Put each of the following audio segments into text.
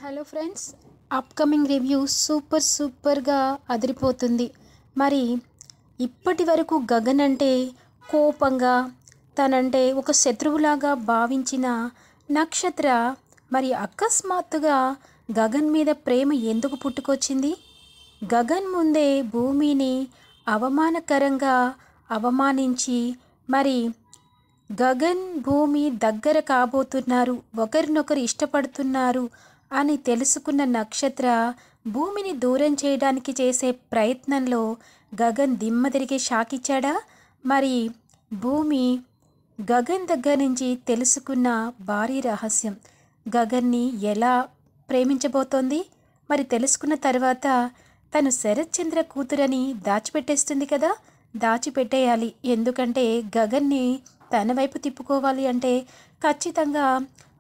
Hello friends, upcoming review సూపర్గా అదిరిపోతుంది. మరి ఇప్పటి వరకు గగన్ అంటే కోపంగా, తనంటే ఒక శత్రువులాగా భావించిన నక్షత్ర మరి అకస్మాత్తుగా గగన్ మీద ప్రేమ ఎందుకు పుట్టుకొచ్చింది? గగన్ ముందే భూమిని అవమానకరంగా అవమానించి మరి గగన్ భూమి దగ్గర కాబోతున్నారు, ఒకరినొకరు ఇష్టపడుతున్నారు అని తెలుసుకున్న నక్షత్ర భూమిని దూరం చేయడానికి చేసే ప్రయత్నంలో గగన్ దిమ్మ తిరిగే షాకిచ్చాడా? మరి భూమి గగన్ దగ్గర నుంచి తెలుసుకున్న భారీ రహస్యం గగన్ని ఎలా ప్రేమించబోతోంది? మరి తెలుసుకున్న తర్వాత తను శరత్చంద్ర కూతురని దాచిపెట్టేస్తుంది కదా. దాచిపెట్టేయాలి, ఎందుకంటే గగన్ని తన వైపు తిప్పుకోవాలి అంటే ఖచ్చితంగా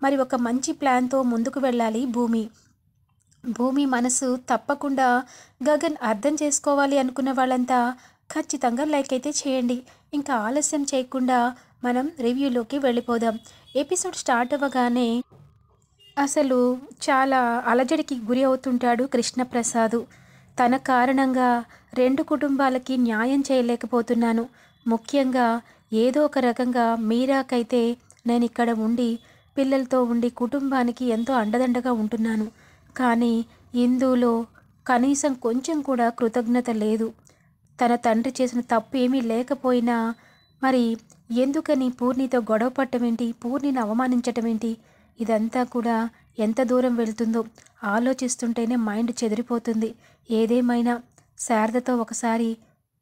మరి ఒక మంచి ప్లాన్తో ముందుకు వెళ్ళాలి భూమి మనసు తప్పకుండా గగన్ అర్థం చేసుకోవాలి అనుకున్న వాళ్ళంతా ఖచ్చితంగా లైక్ అయితే చేయండి. ఇంకా ఆలస్యం చేయకుండా మనం రివ్యూలోకి వెళ్ళిపోదాం. ఎపిసోడ్ స్టార్ట్ అవ్వగానే అసలు చాలా అలజడికి గురి అవుతుంటాడు కృష్ణప్రసాద్. తన కారణంగా రెండు కుటుంబాలకి న్యాయం చేయలేకపోతున్నాను, ముఖ్యంగా ఏదో ఒక రకంగా మీరాకైతే నేను ఇక్కడ ఉండి పిల్లలతో ఉండి కుటుంబానికి ఎంతో అండదండగా ఉంటున్నాను, కానీ ఇందులో కనీసం కొంచెం కూడా కృతజ్ఞత లేదు. తన తండ్రి చేసిన తప్పు ఏమీ లేకపోయినా మరి ఎందుకని పూర్ణితో గొడవ పట్టడం ఏంటి, పూర్ణిని అవమానించటం ఏంటి, ఇదంతా కూడా ఎంత దూరం వెళ్తుందో ఆలోచిస్తుంటేనే మైండ్ చెదిరిపోతుంది. ఏదేమైనా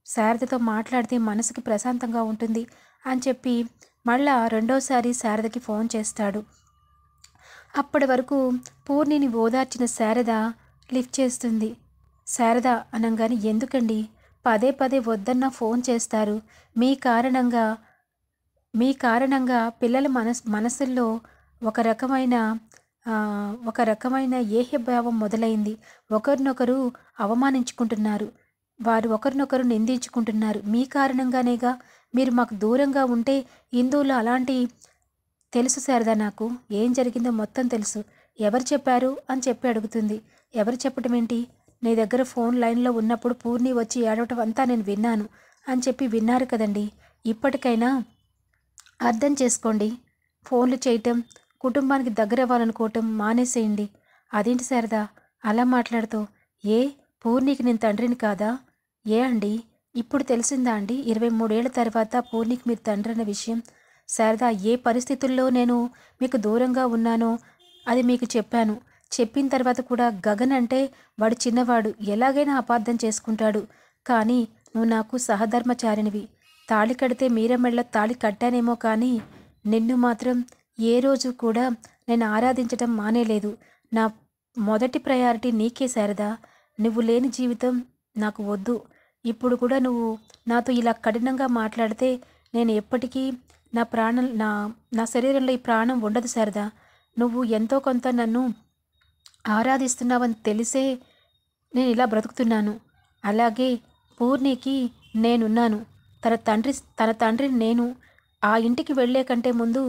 శారదతో మాట్లాడితే మనసుకి ప్రశాంతంగా ఉంటుంది అని చెప్పి మళ్ళా రెండోసారి శారదకి ఫోన్ చేస్తాడు. అప్పటి వరకు పూర్ణిని ఓదార్చిన శారద లిఫ్ట్ చేస్తుంది. శారద అనగానే, ఎందుకండి పదే పదే వద్దన్నా ఫోన్ చేస్తారు? మీ కారణంగా పిల్లల మనసుల్లో ఒక రకమైన ఏహ్యభావం మొదలైంది. ఒకరినొకరు అవమానించుకుంటున్నారు, వారు ఒకరినొకరు నిందించుకుంటున్నారు. మీ కారణంగానేగా. మీరు మాకు దూరంగా ఉంటే ఇందులో అలాంటి తెలుసు శారదా, నాకు ఏం జరిగిందో మొత్తం తెలుసు. ఎవరు చెప్పారు అని చెప్పి అడుగుతుంది. ఎవరు చెప్పటం ఏంటి? నీ దగ్గర ఫోన్ లైన్లో ఉన్నప్పుడు పూర్ణి వచ్చి ఏడవటం అంతా నేను విన్నాను అని చెప్పి విన్నారు కదండి. ఇప్పటికైనా అర్థం చేసుకోండి. ఫోన్లు చేయటం, కుటుంబానికి దగ్గర అవ్వాలనుకోవటం మానేసేయండి. అదేంటి శారదా అలా మాట్లాడుతూ? ఏ పూర్ణికి నేను తండ్రిని కాదా? ఏ అండి, ఇప్పుడు తెలిసిందా అండి 23 ఏళ్ల తర్వాత పూర్ణికి మీరు తండ్రి అన్న విషయం? శారదా, ఏ పరిస్థితుల్లో నేను మీకు దూరంగా ఉన్నానో అది మీకు చెప్పాను. చెప్పిన తర్వాత కూడా గగన్ అంటే వాడు చిన్నవాడు, ఎలాగైనా అపార్థం చేసుకుంటాడు. కానీ నువ్వు నాకు సహధర్మచారినివి. తాళి కడితే మీరమెళ్ళ తాళి కట్టానేమో కానీ నిన్ను మాత్రం ఏ రోజు కూడా నేను ఆరాధించటం మానేలేదు. నా మొదటి ప్రయారిటీ నీకే శారదా. నువ్వు లేని జీవితం నాకు వద్దు. ఇప్పుడు కూడా నువ్వు నాతో ఇలా కఠినంగా మాట్లాడితే నేను ఎప్పటికీ నా శరీరంలో ఈ ప్రాణం ఉండదు శారదా. నువ్వు ఎంతో కొంత నన్ను ఆరాధిస్తున్నావని తెలిసే నేను ఇలా బ్రతుకుతున్నాను. అలాగే పూర్ణికి నేనున్నాను. తన తండ్రిని నేను. ఆ ఇంటికి వెళ్ళే కంటే ముందు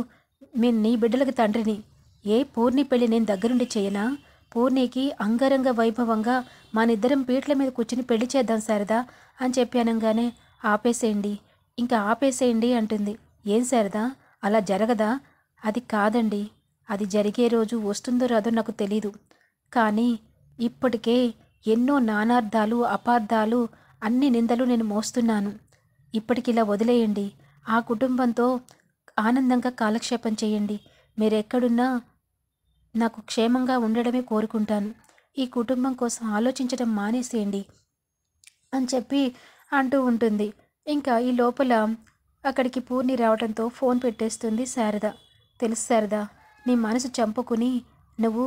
నీ బిడ్డలకి తండ్రిని. ఏ పూర్ణి పెళ్ళి నేను దగ్గరుండి చేయనా? పూర్ణికి అంగరంగ వైభవంగా మనిద్దరం పీటల మీద కూర్చుని పెళ్లి చేద్దాం శారదా అని చెప్పి అనగానే, ఆపేసేయండి అంటుంది. ఏం శారదా అలా జరగదా? అది కాదండి, అది జరిగే రోజు వస్తుందో రాదో నాకు తెలీదు, కానీ ఇప్పటికే ఎన్నో నానార్థాలు, అపార్థాలు, అన్ని నిందలు నేను మోస్తున్నాను. ఇప్పటికిలా వదిలేయండి. ఆ కుటుంబంతో ఆనందంగా కాలక్షేపం చేయండి. మీరెక్కడున్నా నాకు క్షేమంగా ఉండడమే కోరుకుంటాను. ఈ కుటుంబం కోసం ఆలోచించడం మానేసేయండి అని చెప్పి అంటూ ఉంటుంది. ఇంకా ఈ లోపల అక్కడికి పూర్ణి రావడంతో ఫోన్ పెట్టేస్తుంది శారద. తెలుసు శారదా, నీ మనసు చంపుకుని నువ్వు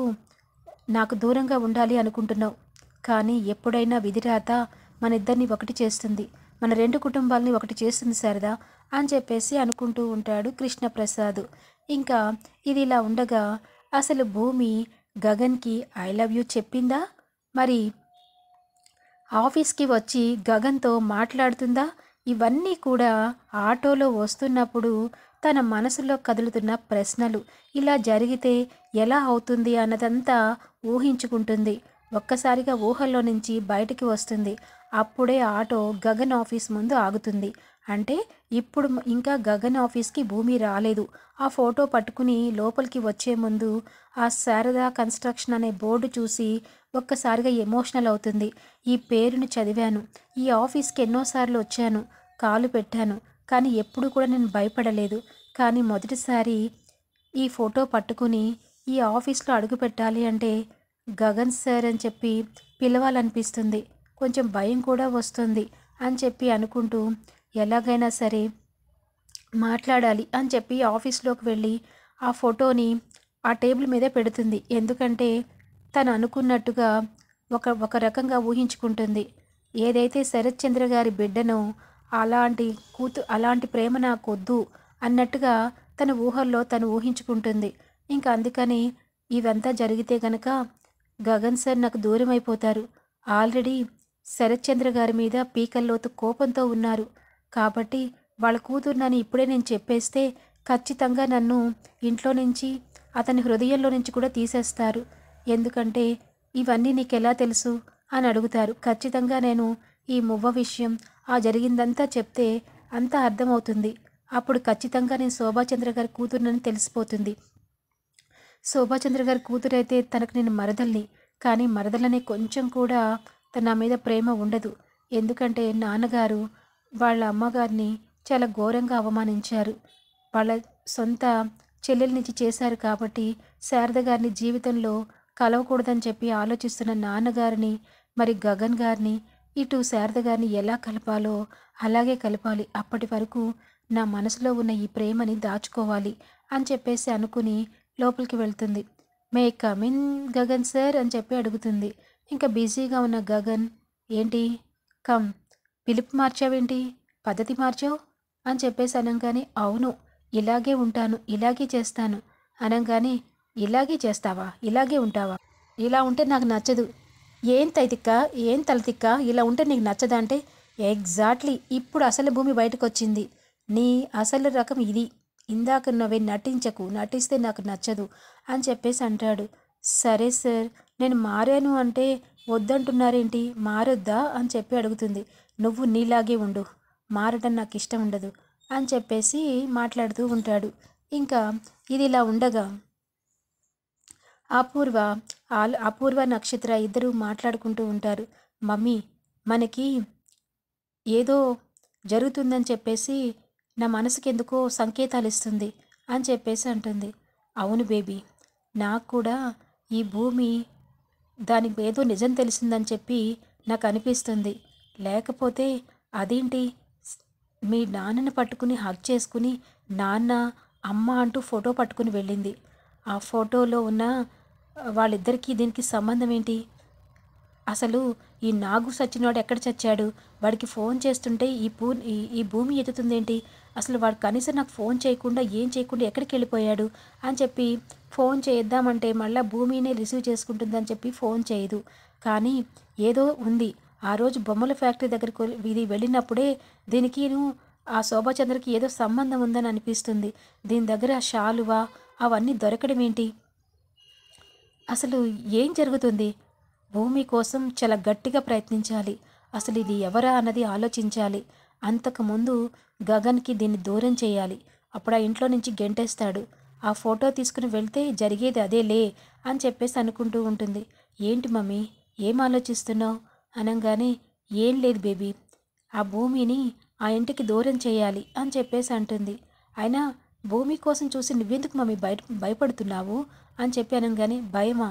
నాకు దూరంగా ఉండాలి అనుకుంటున్నావు, కానీ ఎప్పుడైనా విధిరాత మన ఇద్దరిని ఒకటి చేస్తుంది, మన రెండు కుటుంబాలని ఒకటి చేస్తుంది శారదా అని చెప్పేసి అనుకుంటూ ఉంటాడు కృష్ణప్రసాద్. ఇంకా ఇది ఇలా ఉండగా అసలు భూమి గగన్కి ఐ లవ్ యూ చెప్పిందా? మరి ఆఫీస్కి వచ్చి గగన్తో మాట్లాడుతుందా? ఇవన్నీ కూడా ఆటోలో వస్తున్నప్పుడు తన మనసులో కదులుతున్న ప్రశ్నలు. ఇలా జరిగితే ఎలా అవుతుంది అన్నదంతా ఊహించుకుంటుంది. ఒక్కసారిగా ఊహల్లో నుంచి బయటికి వస్తుంది. అప్పుడే ఆటో గగన్ ఆఫీస్ ముందు ఆగుతుంది. అంటే ఇప్పుడు ఇంకా గగన్ ఆఫీస్కి భూమి రాలేదు. ఆ ఫోటో పట్టుకుని లోపలికి వచ్చే ముందు ఆ శారదా కన్స్ట్రక్షన్ అనే బోర్డు చూసి ఒక్కసారిగా ఎమోషనల్ అవుతుంది. ఈ పేరుని చదివాను. ఈ ఆఫీస్కి ఎన్నోసార్లు వచ్చాను, కాలు పెట్టాను. కానీ ఎప్పుడు కూడా నేను భయపడలేదు. కానీ మొదటిసారి ఈ ఫోటో పట్టుకుని ఈ ఆఫీస్లో అడుగు పెట్టాలి అంటే గగన్ సార్ అని చెప్పి పిలవాలనిపిస్తుంది. కొంచెం భయం కూడా వస్తుంది అని చెప్పి అనుకుంటూ ఎలాగైనా సరే మాట్లాడాలి అని చెప్పి ఆఫీస్లోకి వెళ్ళి ఆ ఫోటోని ఆ టేబుల్ మీదే పెడుతుంది. ఎందుకంటే తను అనుకున్నట్టుగా ఒక రకంగా ఊహించుకుంటుంది. ఏదైతే శరత్ చంద్ర గారి బిడ్డనో అలాంటి ప్రేమ నాకొద్దు అన్నట్టుగా తన ఊహల్లో తను ఊహించుకుంటుంది. ఇంకా అందుకని ఇవంతా జరిగితే గనక గగన్ సార్ నాకు దూరం అయిపోతారు. ఆల్రెడీ శరత్ చంద్ర గారి మీద పీకల్లోతు కోపంతో ఉన్నారు. కాబట్టి వాళ్ళ కూతురునని ఇప్పుడే నేను చెప్పేస్తే ఖచ్చితంగా నన్ను ఇంట్లో నుంచి, అతని హృదయంలో నుంచి కూడా తీసేస్తారు. ఎందుకంటే ఇవన్నీ నీకెలా తెలుసు అని అడుగుతారు. ఖచ్చితంగా నేను ఈ మువ్వ విషయం, ఆ జరిగిందంతా చెప్తే అంతా అర్థమవుతుంది. అప్పుడు ఖచ్చితంగా నేను శోభాచంద్ర గారి కూతురునని తెలిసిపోతుంది. శోభాచంద్ర గారి కూతురైతే తనకు నేను మరదల్ని, కానీ మరదలనే కొంచెం కూడా నా మీద ప్రేమ ఉండదు. ఎందుకంటే నాన్నగారు వాళ్ళ అమ్మగారిని చాలా ఘోరంగా అవమానించారు. వాళ్ళ సొంత చెల్లెల నుంచి చేశారు కాబట్టి శారద గారిని జీవితంలో కలవకూడదని చెప్పి ఆలోచిస్తున్న నాన్నగారిని, మరి గగన్ గారిని, ఇటు శారద గారిని ఎలా కలపాలో అలాగే కలపాలి. అప్పటి వరకు నా మనసులో ఉన్న ఈ ప్రేమని దాచుకోవాలి అని చెప్పేసి అనుకుని లోపలికి వెళ్తుంది. May come in Gagan sir అని చెప్పి అడుగుతుంది. ఇంకా బిజీగా ఉన్న గగన్, ఏంటి కమ్, పిలుపు మార్చావేంటి, పద్ధతి మార్చావు అని చెప్పేసి అనగానే, అవును ఇలాగే ఉంటాను, ఇలాగే చేస్తాను అనగానే, ఇలాగే చేస్తావా, ఇలాగే ఉంటావా, ఇలా ఉంటే నాకు నచ్చదు. ఏం తైతిక్క, ఏం తలతిక్క, ఇలా ఉంటే నీకు నచ్చదా అంటే, ఎగ్జాక్ట్లీ ఇప్పుడు అసలు భూమి బయటకు వచ్చింది. నీ అసలు రకం ఇది. ఇందాక నువ్వే నటించకు, నటిస్తే నాకు నచ్చదు అని చెప్పేసి అంటాడు. సరే సార్, నేను మారాను అంటే వద్దంటున్నారేంటి, మారొద్దా అని చెప్పి అడుగుతుంది. నువ్వు నీలాగే ఉండు, మారడం నాకు ఇష్టం ఉండదు అని చెప్పేసి మాట్లాడుతూ ఉంటాడు. ఇంకా ఇది ఇలా ఉండగా అపూర్వ నక్షత్ర ఇద్దరు మాట్లాడుకుంటూ ఉంటారు. మమ్మీ, మనకి ఏదో జరుగుతుందని చెప్పేసి నా మనసుకి ఎందుకో సంకేతాలు ఇస్తుంది అని చెప్పేసి అంటుంది. అవును బేబీ, నాకు కూడా ఈ భూమి దానికి ఏదో నిజం తెలిసిందని చెప్పి నాకు అనిపిస్తుంది. లేకపోతే అదేంటి, మీ నాన్నని పట్టుకుని హగ్ చేసుకుని నాన్న అమ్మ అంటూ ఫోటో పట్టుకుని వెళ్ళింది. ఆ ఫోటోలో ఉన్న వాళ్ళిద్దరికీ దీనికి సంబంధం ఏంటి? అసలు ఈ నాగు సచ్చినవాడు ఎక్కడ చచ్చాడు? వాడికి ఫోన్ చేస్తుంటే ఈ భూమి ఎత్తుతుందేంటి? అసలు వాడు కనీసం నాకు ఫోన్ చేయకుండా, ఏం చేయకుండా ఎక్కడికి వెళ్ళిపోయాడు అని చెప్పి ఫోన్ చేద్దామంటే మళ్ళీ భూమినే రిసీవ్ చేసుకుంటుందని చెప్పి ఫోన్ చేయదు. కానీ ఏదో ఉంది. ఆ రోజు బొమ్మల ఫ్యాక్టరీ దగ్గరికి ఇది వెళ్ళినప్పుడే దీనికిను ఆ శోభాచంద్రకి ఏదో సంబంధం ఉందని అనిపిస్తుంది. దీని దగ్గర శాలువా అవన్నీ దొరకడం ఏంటి? అసలు ఏం జరుగుతుంది? భూమి కోసం చాలా గట్టిగా ప్రయత్నించాలి. అసలు ఇది ఎవరా అన్నది ఆలోచించాలి. అంతకుముందు గగన్కి దీన్ని దూరం చేయాలి. అప్పుడు ఆ ఇంట్లో నుంచి గెంటేస్తాడు. ఆ ఫోటో తీసుకుని వెళ్తే జరిగేది అదేలే అని చెప్పేసి అనుకుంటూ ఉంటుంది. ఏంటి మమ్మీ, ఏం ఆలోచిస్తున్నావు అనగానే, ఏం లేదు బేబీ, ఆ భూమిని ఆ ఇంటికి దూరం చేయాలి అని చెప్పేసి అంటుంది. అయినా భూమి కోసం చూసి నువ్వెందుకు మమ్మీ భయపడుతున్నావు అని చెప్పి అనగానే, భయమా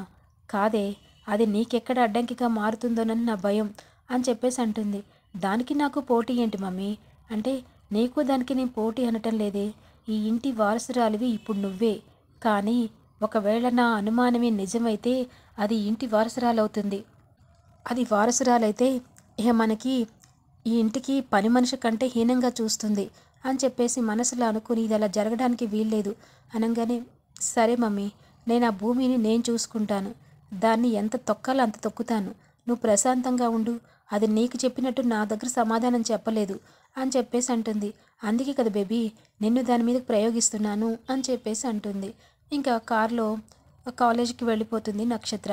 కాదే, అది నీకెక్కడ అడ్డంకిగా మారుతుందోనని నా భయం అని చెప్పేసి అంటుంది. దానికి నాకు పోటీ ఏంటి మమ్మీ అంటే, నీకు దానికి నేను పోటీ అనటం లేదే, ఈ ఇంటి వారసురాలివి ఇప్పుడు నువ్వే. కానీ ఒకవేళ నా అనుమానమే నిజమైతే అది ఇంటి వారసురాలవుతుంది. అది వారసురాలైతే ఇక మనకి ఈ ఇంటికి పని మనిషి కంటే హీనంగా చూస్తుంది అని చెప్పేసి మనసులో అనుకుని ఇది అలా జరగడానికి వీల్లేదు అనగానే, సరే మమ్మీ, నేను ఆ భూమిని నేను చూసుకుంటాను, దాన్ని ఎంత తొక్కాలో అంత తొక్కుతాను, నువ్వు ప్రశాంతంగా ఉండు. అది నీకు చెప్పినట్టు నా దగ్గర సమాధానం చెప్పలేదు అని చెప్పేసి అంటుంది. అందుకే కదా బేబీ నిన్ను దాని మీద ప్రయోగిస్తున్నాను అని చెప్పేసి అంటుంది. ఇంకా కారులో కాలేజీకి వెళ్ళిపోతుంది నక్షత్ర.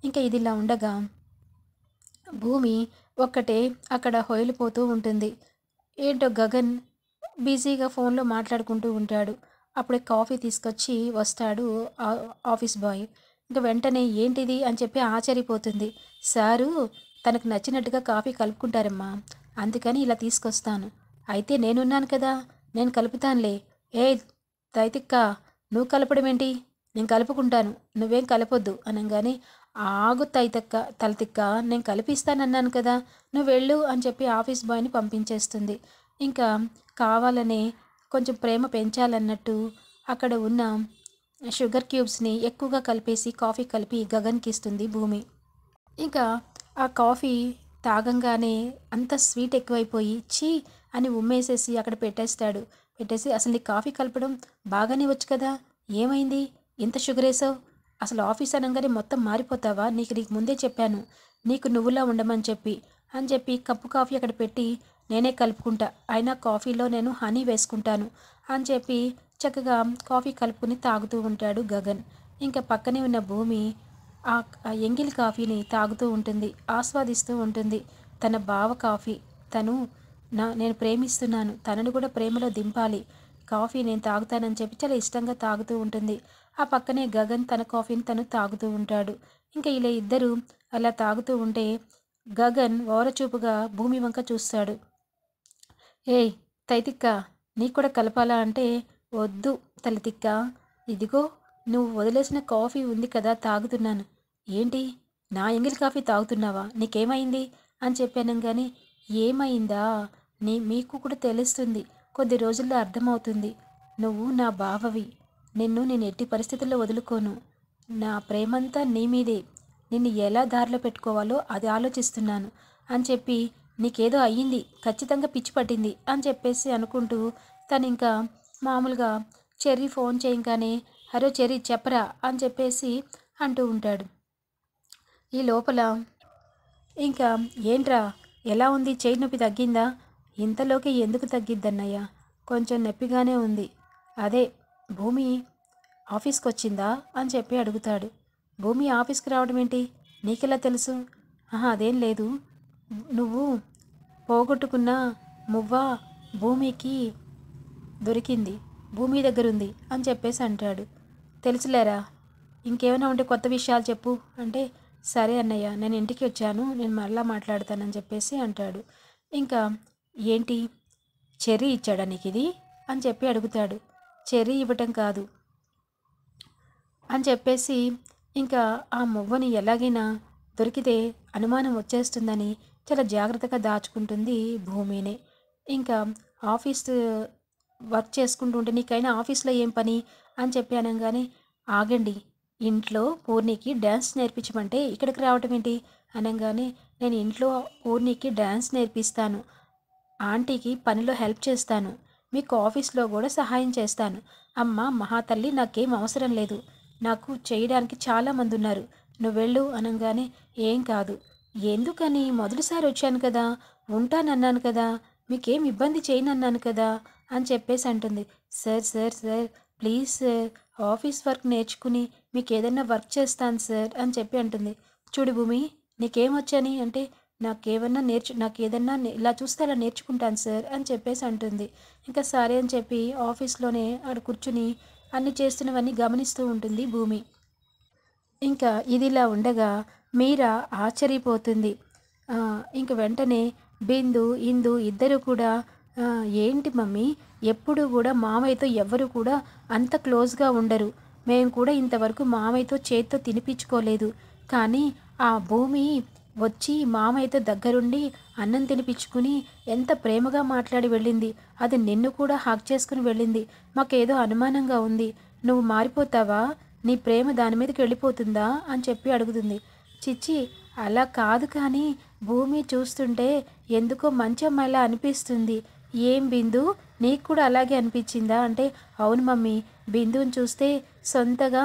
ఇంకా ఇదిలా ఉండగా భూమి ఒక్కటే అక్కడ హొయలిపోతూ ఉంటుంది. ఏంటో గగన్ బిజీగా ఫోన్లో మాట్లాడుకుంటూ ఉంటాడు. అప్పుడే కాఫీ తీసుకొచ్చి వస్తాడు ఆఫీస్ బాయ్. ఇంక వెంటనే ఏంటిది అని చెప్పి ఆశ్చర్యపోతుంది. సారు తనకు నచ్చినట్టుగా కాఫీ కలుపుకుంటారమ్మా, అందుకని ఇలా తీసుకొస్తాను. అయితే నేనున్నాను కదా, నేను కలుపుతానులే. ఏ తైతిక్క, నువ్వు కలపడం ఏంటి? నేను కలుపుకుంటాను, నువ్వేం కలపొద్దు అనగానే ఆగు తలతిక్క, నేను కలిపిస్తానన్నాను కదా, నువ్వు వెళ్ళు అని చెప్పి ఆఫీస్ బాయ్ని పంపించేస్తుంది. ఇంకా కావాలనే కొంచెం ప్రేమ పెంచాలన్నట్టు అక్కడ ఉన్న షుగర్ క్యూబ్స్ని ఎక్కువగా కలిపేసి కాఫీ కలిపి గగన్కి ఇస్తుంది భూమి. ఇంకా ఆ కాఫీ తాగంగానే అంత స్వీట్ ఎక్కువైపోయి ఛీ అని ఉమ్మేసేసి అక్కడ పెట్టేసి అసలు నీకు కాఫీ కలపడం బాగానే వచ్చు కదా, ఏమైంది ఇంత షుగర్ వేసావు? అసలు ఆఫీస్ అనగానే మొత్తం మారిపోతావా? నీకు ముందే చెప్పాను నీకు నువ్వులా ఉండమని చెప్పి కప్పు కాఫీ అక్కడ పెట్టి నేనే కలుపుకుంటా, అయినా కాఫీలో నేను హనీ వేసుకుంటాను అని చెప్పి చక్కగా కాఫీ కలుపుకుని తాగుతూ ఉంటాడు గగన్. ఇంకా పక్కనే ఉన్న భూమి ఆ ఎంగిలి కాఫీని తాగుతూ ఉంటుంది, ఆస్వాదిస్తూ ఉంటుంది. తన బావ కాఫీ, నేను ప్రేమిస్తున్నాను, తనను కూడా ప్రేమలో దింపాలి, కాఫీ నేను తాగుతానని చెప్పి చాలా ఇష్టంగా తాగుతూ ఉంటుంది. ఆ పక్కనే గగన్ తన కాఫీని తను తాగుతూ ఉంటాడు. ఇంకా ఇలా ఇద్దరు అలా తాగుతూ ఉంటే గగన్ ఓరచూపుగా భూమి వంక చూస్తాడు. ఏయ్ తైతిక్క, నీకు కూడా కలపాలా అంటే వద్దు తలతిక్క, ఇదిగో నువ్వు వదిలేసిన కాఫీ ఉంది కదా తాగుతున్నాను. ఏంటి నా ఎంగిలి కాఫీ తాగుతున్నావా? నీకేమైంది అని చెప్పాను. కానీ ఏమైందా, మీకు కూడా తెలుస్తుంది, కొద్ది రోజుల్లో అర్థమవుతుంది. నువ్వు నా బావవి, నేను ఎట్టి పరిస్థితుల్లో వదులుకోను. నా ప్రేమంతా నీ మీదే, నిన్ను ఎలా దారిలో పెట్టుకోవాలో అది ఆలోచిస్తున్నాను అని చెప్పి నీకేదో అయ్యింది, ఖచ్చితంగా పిచ్చి పట్టింది అని చెప్పేసి అనుకుంటూ తను ఇంకా మామూలుగా చెర్రీ ఫోన్ చేయగానే హలో చెర్రీ చెప్పరా అని చెప్పేసి అంటూ ఉంటాడు. ఈ లోపల ఇంకా ఏంట్రా ఎలా ఉంది, చేయి నొప్పి తగ్గిందా? ఇంతలోకి ఎందుకు తగ్గిద్దన్నయ్య, కొంచెం నొప్పిగానే ఉంది. అదే భూమి ఆఫీస్కి వచ్చిందా అని చెప్పి అడుగుతాడు. భూమి ఆఫీస్కి రావడం ఏంటి, నీకెలా తెలుసు? అదేం లేదు, నువ్వు పోగొట్టుకున్న మువ్వ భూమికి దొరికింది, భూమి దగ్గర ఉంది అని చెప్పేసి అంటాడు. తెలుసులేరా, ఇంకేమైనా ఉంటే కొత్త విషయాలు చెప్పు అంటే సరే అన్నయ్య, నేను ఇంటికి వచ్చాను, నేను మళ్ళా మాట్లాడతానని చెప్పేసి అంటాడు. ఇంకా ఏంటి చెర్రీ ఇచ్చాడా నీకు ఇది అని చెప్పి అడుగుతాడు. చెర్రీ ఇవ్వటం కాదు అని చెప్పేసి ఇంకా ఆ మువ్వని ఎలాగైనా దొరికితే అనుమానం వచ్చేస్తుందని చాలా జాగ్రత్తగా దాచుకుంటుంది భూమినే. ఇంకా ఆఫీస్ వర్క్ చేసుకుంటూ ఉంటే నీకైనా ఆఫీస్లో ఏం పని అని చెప్పి అనగానే ఆగండి, ఇంట్లో పూర్ణికి డ్యాన్స్ నేర్పించమంటే ఇక్కడికి రావటం ఏంటి అనగానే నేను ఇంట్లో పూర్ణికి డ్యాన్స్ నేర్పిస్తాను, ఆంటీకి పనిలో హెల్ప్ చేస్తాను, మీకు ఆఫీస్లో కూడా సహాయం చేస్తాను. అమ్మ మహాతల్లి నాకేం అవసరం లేదు, నాకు చేయడానికి చాలామంది ఉన్నారు, నువ్వు వెళ్ళు అనగానే ఏం కాదు, ఎందుకని మొదటిసారి వచ్చాను కదా, ఉంటానన్నాను కదా, మీకేం ఇబ్బంది చేయనన్నాను కదా అని చెప్పేసి అంటుంది. Sir sir sir please sir, office work నేర్చుకుని మీకు ఏదైనా వర్క్ చేస్తాను సార్ అని చెప్పి అంటుంది. చూడు భూమి, నీకేమొచ్చని అంటే నాకు ఏదన్నా ఇలా చూస్తే అలా నేర్చుకుంటాను సార్ అని చెప్పేసి అంటుంది. ఇంకా సరే అని చెప్పి ఆఫీస్లోనే ఆడ కూర్చుని అన్ని చేస్తున్నవన్నీ గమనిస్తూ ఉంటుంది భూమి. ఇంకా ఇదిలా ఉండగా మీరా ఆశ్చర్యపోతుంది. ఇంక వెంటనే బిందు ఇందు ఇద్దరు కూడా ఏంటి మమ్మీ, ఎప్పుడు కూడా మామయ్యతో ఎవ్వరు కూడా అంత క్లోజ్గా ఉండరు, మేము కూడా ఇంతవరకు మామయ్యతో చేత్తో తినిపించుకోలేదు, కానీ ఆ భూమి వచ్చి మామయ్యతో దగ్గరుండి అన్నం తినిపించుకుని ఎంత ప్రేమగా మాట్లాడి వెళ్ళింది, అది నిన్ను కూడా హగ్ చేసుకుని వెళ్ళింది, మాకేదో అనుమానంగా ఉంది, నువ్వు మారిపోతావా, నీ ప్రేమ దాని మీదకి వెళ్ళిపోతుందా అని చెప్పి అడుగుతుంది. చిచ్చి అలా కాదు, కానీ భూమి చూస్తుంటే ఎందుకో మంచి అమ్మాయిలా అనిపిస్తుంది, ఏం బిందు నీకు కూడా అలాగే అనిపించిందా అంటే అవును మమ్మీ, బిందుని చూస్తే సొంతగా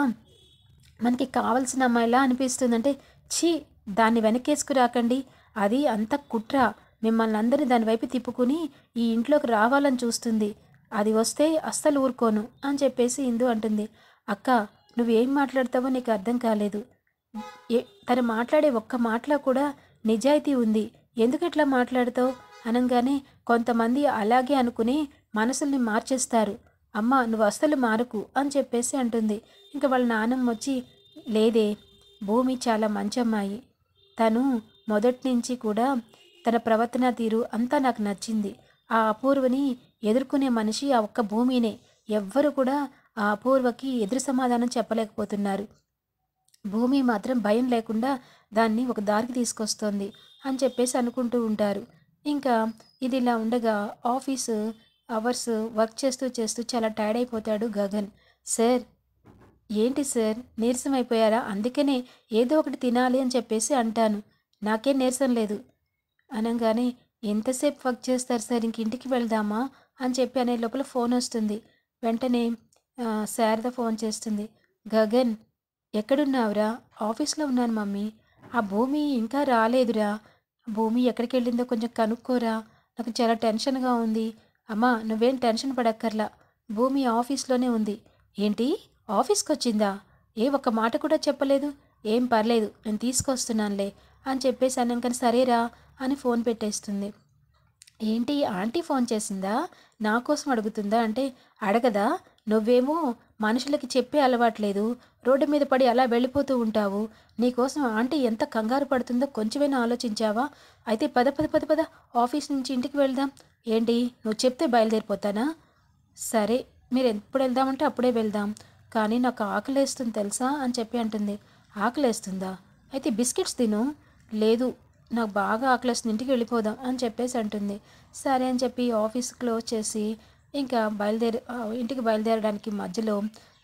మనకి కావాల్సిన అమ్మాయిలా అనిపిస్తుంది అంటే ఛీ దాన్ని వెనకేసుకురాకండి. అది అంత కుట్ర. మిమ్మల్ని అందరినీ దాని వైపు తిప్పుకుని ఈ ఇంట్లోకి రావాలని చూస్తుంది. అది వస్తే అస్సలు ఊరుకోను అని చెప్పేసి ఇందు అంటుంది. అక్క, నువ్వేం మాట్లాడతావో నీకు అర్థం కాలేదు. ఏ తను మాట్లాడే ఒక్క మాటలో కూడా నిజాయితీ ఉంది. ఎందుకట్లా మాట్లాడతావు అనగానే కొంతమంది అలాగే అనుకుని మనసుల్ని మార్చేస్తారు. అమ్మ, నువ్వు అస్సలు మారకు అని చెప్పేసి అంటుంది. ఇంకా వాళ్ళ నాన్నమ్మ వచ్చి, లేదే, భూమి చాలా మంచి అమ్మాయి. తను మొదటి నుంచి కూడా తన ప్రవర్తన తీరు అంతా నాకు నచ్చింది. ఆ అపూర్వని ఎదుర్కొనే మనిషి ఆ ఒక్క భూమినే. ఎవ్వరు కూడా ఆ అపూర్వకి ఎదురు సమాధానం చెప్పలేకపోతున్నారు. భూమి మాత్రం భయం లేకుండా దాన్ని ఒక దారికి తీసుకొస్తోంది అని చెప్పేసి అనుకుంటూ ఉంటారు. ఇంకా ఇది ఇలా ఉండగా ఆఫీసు అవర్స్ వర్క్ చేస్తూ చేస్తూ చాలా టైర్డ్ అయిపోతాడు గగన్. సార్, ఏంటి సార్ నీరసం అయిపోయారా? అందుకనే ఏదో ఒకటి తినాలి అని చెప్పేసి అంటాను. నాకేం నీరసం లేదు అనగానే, ఎంతసేపు వర్క్ చేస్తారు సార్, ఇంక ఇంటికి వెళ్దామా అని చెప్పి అనే లోపల ఫోన్ వస్తుంది. వెంటనే శారద ఫోన్ చేస్తుంది. గగన్, ఎక్కడున్నావురా? ఆఫీస్లో ఉన్నాను మమ్మీ. ఆ భూమి ఇంకా రాలేదురా. భూమి ఎక్కడికి వెళ్ళిందో కొంచెం కనుక్కోరా, నాకు చాలా టెన్షన్గా ఉంది. అమ్మా, నువ్వేం టెన్షన్ పడక్కర్లా, భూమి ఆఫీస్లోనే ఉంది. ఏంటి, ఆఫీస్కి వచ్చిందా? ఒక్క మాట కూడా చెప్పలేదు. ఏం పర్లేదు, నేను తీసుకొస్తున్నానులే అని చెప్పేసి అన్నాకని సరేరా అని ఫోన్ పెట్టేస్తుంది. ఏంటి, ఆంటీ ఫోన్ చేసిందా? నా కోసం అడుగుతుందా అంటే, అడగదా? నువ్వేమో మనుషులకి చెప్పే అలవాట్లేదు, రోడ్డు మీద పడి అలా వెళ్ళిపోతూ ఉంటావు. నీకోసం ఆంటీ ఎంత కంగారు పడుతుందో కొంచెమైనా ఆలోచించావా? అయితే పద పద పద పద, ఆఫీస్ నుంచి ఇంటికి వెళ్దాం. ఏంటి, నువ్వు చెప్తే బయలుదేరిపోతానా? సరే, మీరు ఎప్పుడు వెళ్దామంటే అప్పుడే వెళ్దాం. కానీ నాకు ఆకలేస్తుంది తెలుసా అని చెప్పి అంటుంది. ఆకలేస్తుందా? అయితే బిస్కెట్స్ తిను. లేదు, నాకు బాగా ఆకలేస్తుంది, ఇంటికి వెళ్ళిపోదాం అని చెప్పేసి అంటుంది. సరే అని చెప్పి ఆఫీస్ క్లోజ్ చేసి ఇంకా ఇంటికి బయలుదేరడానికి మధ్యలో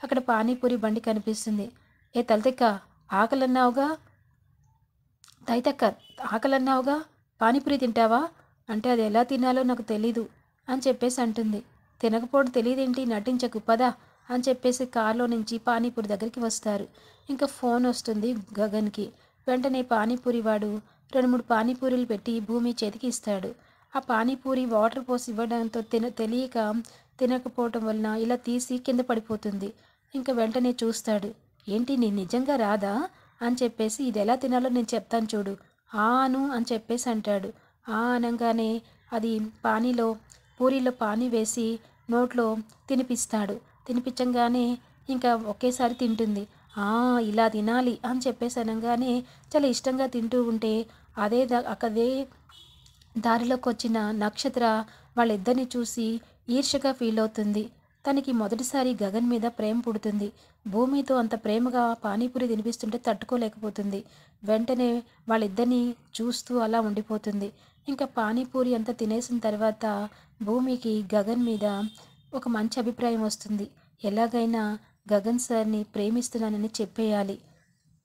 అక్కడ పానీపూరి బండి కనిపిస్తుంది. తలతెక్క, ఆకలన్నావుగా, తైతక్క, ఆకలన్నావుగా, పానీపూరి తింటావా అంటే, అది ఎలా తినాలో నాకు తెలీదు అని చెప్పేసి అంటుంది. తినకపోవడం తెలియదేంటి, నటించకు, పద అని చెప్పేసి కారులో నుంచి పానీపూరి దగ్గరికి వస్తారు. ఇంకా ఫోన్ వస్తుంది గగన్కి. వెంటనే పానీపూరి వాడు 2-3 పానీపూరీలు పెట్టి భూమి చేతికి ఇస్తాడు. ఆ పానీపూరి వాటర్ పోసి ఇవ్వడంతో తెలియక తినకపోవటం వలన ఇలా తీసి కింద పడిపోతుంది. ఇంకా వెంటనే చూస్తాడు. ఏంటి, నీ నిజంగా రాదా అని చెప్పేసి, ఇది ఎలా తినాలో నేను చెప్తాను చూడు, ఆను అని చెప్పేసి అంటాడు. అనగానే అది పూరీలో పానీ వేసి నోట్లో తినిపిస్తాడు. తినిపించగానే ఇంకా ఒకేసారి తింటుంది. ఇలా తినాలి అని చెప్పేసి అనగానే చాలా ఇష్టంగా తింటూ ఉంటే అదే దారిలోకి వచ్చిన నక్షత్ర వాళ్ళిద్దరిని చూసి ఈర్ష్యగా ఫీల్ అవుతుంది. తనకి మొదటిసారి గగన్ మీద ప్రేమ పుడుతుంది. భూమితో అంత ప్రేమగా పానీపూరి తినిపిస్తుంటే తట్టుకోలేకపోతుంది. వెంటనే వాళ్ళిద్దరిని చూస్తూ అలా ఉండిపోతుంది. ఇంకా పానీపూరి అంతా తినేసిన తర్వాత భూమికి గగన్ మీద ఒక మంచి అభిప్రాయం వస్తుంది. ఎలాగైనా గగన్ సార్ని ప్రేమిస్తున్నానని చెప్పేయాలి,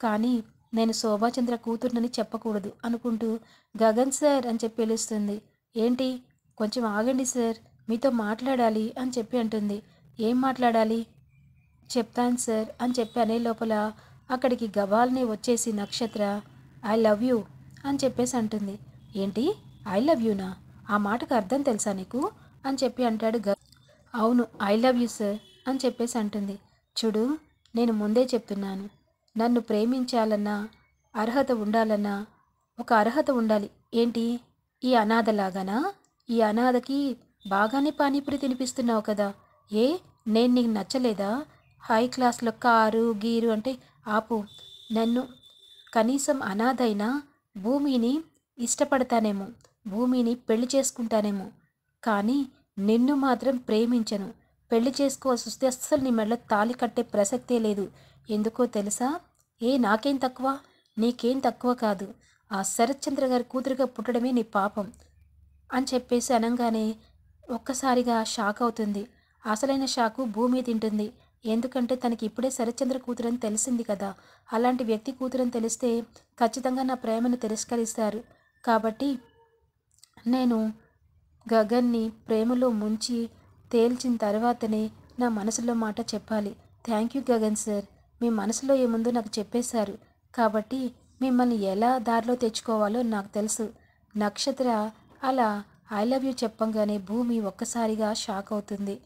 కానీ నేను శోభాచంద్ర కూతుర్నని చెప్పకూడదు అనుకుంటూ గగన్ సార్ అని చెప్పి పిలుస్తుంది. ఏంటి, కొంచెం ఆగండి సార్, మీతో మాట్లాడాలి అని చెప్పి అంటుంది. ఏం మాట్లాడాలి? చెప్తాను సార్ అని చెప్పి అనే లోపల అక్కడికి గబాల్ని వచ్చేసి నక్షత్ర, ఐ లవ్ యూ అని చెప్పేసి అంటుంది. ఏంటి, ఐ లవ్ యూనా? ఆ మాటకు అర్థం తెలుసా నీకు అని చెప్పి అంటాడు. అవును, ఐ లవ్ యూ సార్ అని చెప్పేసి అంటుంది. చూడు, నేను ముందే చెప్తున్నాను, నన్ను ప్రేమించాలన్నా అర్హత ఉండాలన్నా ఒక అర్హత ఉండాలి. ఏంటి, ఈ అనాథలాగానా? ఈ అనాథకి బాగానే పానీపూరి తినిపిస్తున్నావు కదా, నేను నీకు నచ్చలేదా? హై క్లాస్లో కారు గీరు అంటే ఆపు. నన్ను కనీసం అనాథైనా భూమిని ఇష్టపడతానేమో, భూమిని పెళ్లి చేసుకుంటానేమో, కానీ నిన్ను మాత్రం ప్రేమించను. పెళ్లి చేసుకోవాల్సి వస్తే అస్సలు నీ మెడలో తాళి కట్టే ప్రసక్తే లేదు. ఎందుకో తెలుసా? నాకేం తక్కువ? నీకేం తక్కువ కాదు. ఆ శరత్చంద్ర గారి కూతురుగా పుట్టడమే నీ పాపం అని చెప్పేసి అనగానే ఒక్కసారిగా షాక్ అవుతుంది. అసలైన షాకు భూమి తింటుంది. ఎందుకంటే తనకి ఇప్పుడే శరత్చంద్ర కూతురని తెలిసింది కదా. అలాంటి వ్యక్తి కూతురని తెలిస్తే ఖచ్చితంగా నా ప్రేమను తిరస్కరిస్తారు. కాబట్టి నేను గగన్ని ప్రేమలో ముంచి తేల్చిన తర్వాతనే నా మనసులో మాట చెప్పాలి. థ్యాంక్ యూ గగన్ సార్, మీ మనసులో ఏముందో నాకు చెప్పేశారు. కాబట్టి మిమ్మల్ని ఎలా దారిలో తెచ్చుకోవాలో నాకు తెలుసు. నక్షత్ర అలా ఐ లవ్ యూ చెప్పంగానే భూమి ఒక్కసారిగా షాక్ అవుతుంది.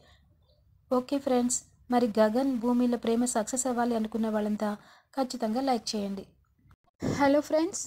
ఓకే ఫ్రెండ్స్, మరి గగన్ భూమిల ప్రేమ సక్సెస్ అవ్వాలి అనుకున్న వాళ్ళంతా ఖచ్చితంగా లైక్ చేయండి. Hello friends.